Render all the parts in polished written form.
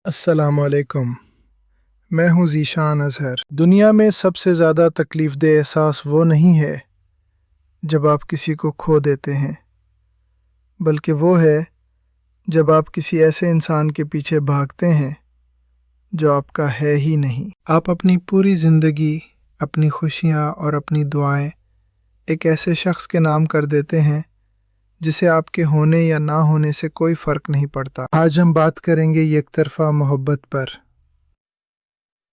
السلام علیکم، میں ہوں ذیشان اظہر۔ دنیا میں سب سے زیادہ تکلیف دہ احساس وہ نہیں ہے جب آپ کسی کو کھو دیتے ہیں، بلکہ وہ ہے جب آپ کسی ایسے انسان کے پیچھے بھاگتے ہیں جو آپ کا ہے ہی نہیں۔ آپ اپنی پوری زندگی، اپنی خوشیاں اور اپنی دعائیں ایک ایسے شخص کے نام کر دیتے ہیں جسے آپ کے ہونے یا نہ ہونے سے کوئی فرق نہیں پڑتا۔ آج ہم بات کریں گے یک طرفہ محبت پر۔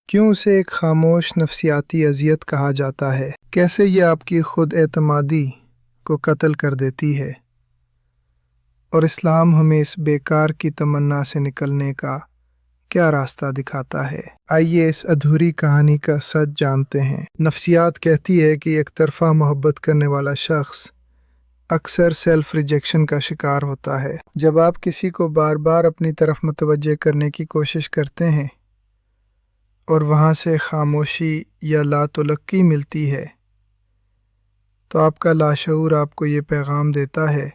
کیوں اسے ایک خاموش نفسیاتی اذیت کہا جاتا ہے؟ کیسے یہ آپ کی خود اعتمادی کو قتل کر دیتی ہے؟ اور اسلام ہمیں اس بیکار کی تمنا سے نکلنے کا کیا راستہ دکھاتا ہے؟ آئیے اس ادھوری کہانی کا سچ جانتے ہیں۔ نفسیات کہتی ہے کہ یک طرفہ محبت کرنے والا شخص اکثر سیلف ریجیکشن کا شکار ہوتا ہے۔ جب آپ کسی کو بار بار اپنی طرف متوجہ کرنے کی کوشش کرتے ہیں اور وہاں سے خاموشی یا لا تلقی ملتی ہے، تو آپ کا لاشعور آپ کو یہ پیغام دیتا ہے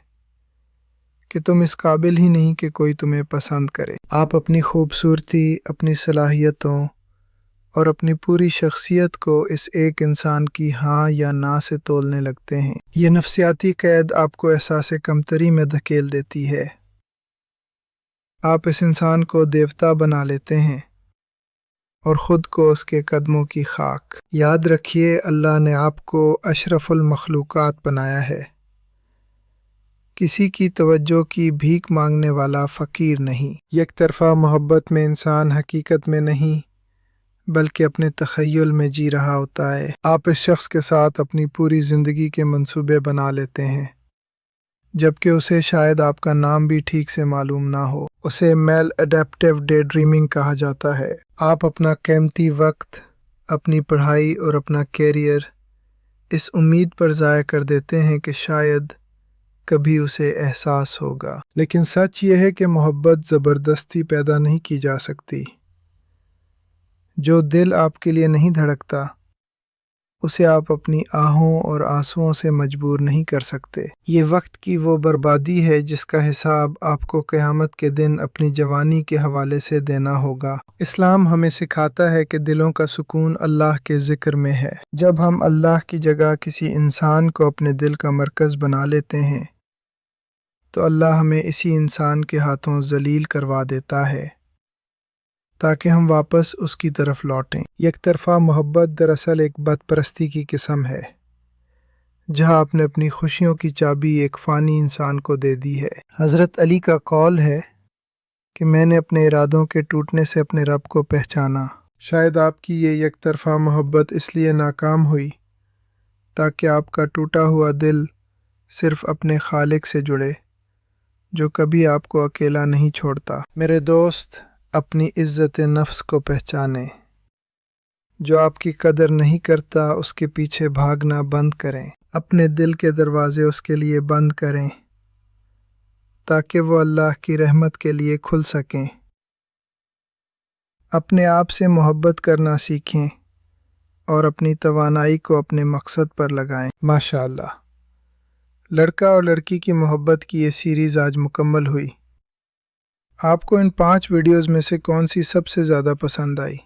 کہ تم اس قابل ہی نہیں کہ کوئی تمہیں پسند کرے۔ آپ اپنی خوبصورتی، اپنی صلاحیتوں اور اپنی پوری شخصیت کو اس ایک انسان کی ہاں یا نہ سے تولنے لگتے ہیں۔ یہ نفسیاتی قید آپ کو احساس کمتری میں دھکیل دیتی ہے۔ آپ اس انسان کو دیوتا بنا لیتے ہیں اور خود کو اس کے قدموں کی خاک۔ یاد رکھیے، اللہ نے آپ کو اشرف المخلوقات بنایا ہے، کسی کی توجہ کی بھیک مانگنے والا فقیر نہیں۔ یک طرفہ محبت میں انسان حقیقت میں نہیں بلکہ اپنے تخیل میں جی رہا ہوتا ہے۔ آپ اس شخص کے ساتھ اپنی پوری زندگی کے منصوبے بنا لیتے ہیں، جبکہ اسے شاید آپ کا نام بھی ٹھیک سے معلوم نہ ہو۔ اسے میل اڈیپٹیو ڈے ڈریمنگ کہا جاتا ہے۔ آپ اپنا قیمتی وقت، اپنی پڑھائی اور اپنا کیریئر اس امید پر ضائع کر دیتے ہیں کہ شاید کبھی اسے احساس ہوگا۔ لیکن سچ یہ ہے کہ محبت زبردستی پیدا نہیں کی جا سکتی۔ جو دل آپ کے لیے نہیں دھڑکتا، اسے آپ اپنی آہوں اور آنسوؤں سے مجبور نہیں کر سکتے۔ یہ وقت کی وہ بربادی ہے جس کا حساب آپ کو قیامت کے دن اپنی جوانی کے حوالے سے دینا ہوگا۔ اسلام ہمیں سکھاتا ہے کہ دلوں کا سکون اللہ کے ذکر میں ہے۔ جب ہم اللہ کی جگہ کسی انسان کو اپنے دل کا مرکز بنا لیتے ہیں تو اللہ ہمیں اسی انسان کے ہاتھوں ذلیل کروا دیتا ہے تاکہ ہم واپس اس کی طرف لوٹیں۔ یک طرفہ محبت دراصل ایک بت پرستی کی قسم ہے، جہاں آپ نے اپنی خوشیوں کی چابی ایک فانی انسان کو دے دی ہے۔ حضرت علی کا قول ہے کہ میں نے اپنے ارادوں کے ٹوٹنے سے اپنے رب کو پہچانا۔ شاید آپ کی یہ یک طرفہ محبت اس لیے ناکام ہوئی تاکہ آپ کا ٹوٹا ہوا دل صرف اپنے خالق سے جڑے، جو کبھی آپ کو اکیلا نہیں چھوڑتا۔ میرے دوست، اپنی عزت نفس کو پہچانیں۔ جو آپ کی قدر نہیں کرتا اس کے پیچھے بھاگنا بند کریں۔ اپنے دل کے دروازے اس کے لیے بند کریں تاکہ وہ اللہ کی رحمت کے لیے کھل سکیں۔ اپنے آپ سے محبت کرنا سیکھیں اور اپنی توانائی کو اپنے مقصد پر لگائیں۔ ماشاءاللہ، لڑکا اور لڑکی کی محبت کی یہ سیریز آج مکمل ہوئی۔ آپ کو ان 5 ویڈیوز میں سے کون سی سب سے زیادہ پسند آئی؟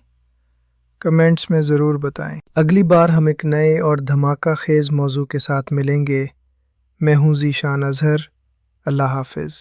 کمنٹس میں ضرور بتائیں۔ اگلی بار ہم ایک نئے اور دھماکہ خیز موضوع کے ساتھ ملیں گے۔ میں ہوں ذیشان اظہر۔ اللہ حافظ۔